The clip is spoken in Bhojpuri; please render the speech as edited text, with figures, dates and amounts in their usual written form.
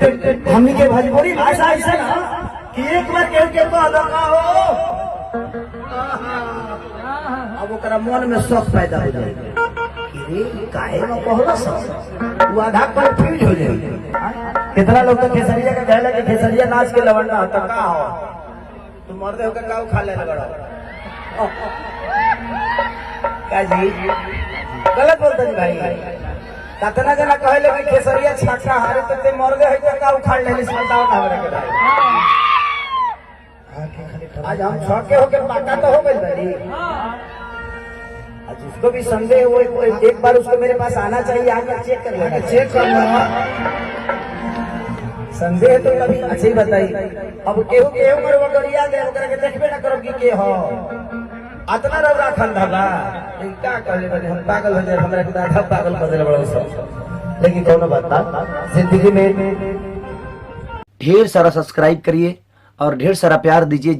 हमनी के भोजपुरी भाषा ऐसा ना कि एक बार केहू के कहलो का हो अब ओकरा मन में शौक पैदा हो जाए कि काहे न कहलो सब वो आधा कंफ्यूज हो जाए। कितना लोग तो खेसरिया का कहला कि खेसरिया नाच के लवंडा तो का हो तुम मरते हो का काऊ खा ले लगड़ो का जी गलत बोलते जी भाई। कतना जना कहले कि खेसरिया छाका हारे तो ते मर गए है का उखाड़ लेलिस बताओ हमरा के भाई। आज हम छके होके पाका तो हो गइल भाई। आज जिसको भी संदेह हो एक बार उसको मेरे पास आना चाहिए आकर चेक कर लेना चेक करना संदेह तो कभी अच्छी बताई। अब केहू केहू मरवा गरिया दे ओकरा के देखबे ना करब कि के हो अतना रौरा खंडा बा क्या कहले बने हम पागल हो जाए हमरा के आधा पागल कर देले बड़ा सब। लेकिन कोनो बात ना जिंदगी में ढेर सारा सब्सक्राइब करिए और ढेर सारा प्यार दीजिए।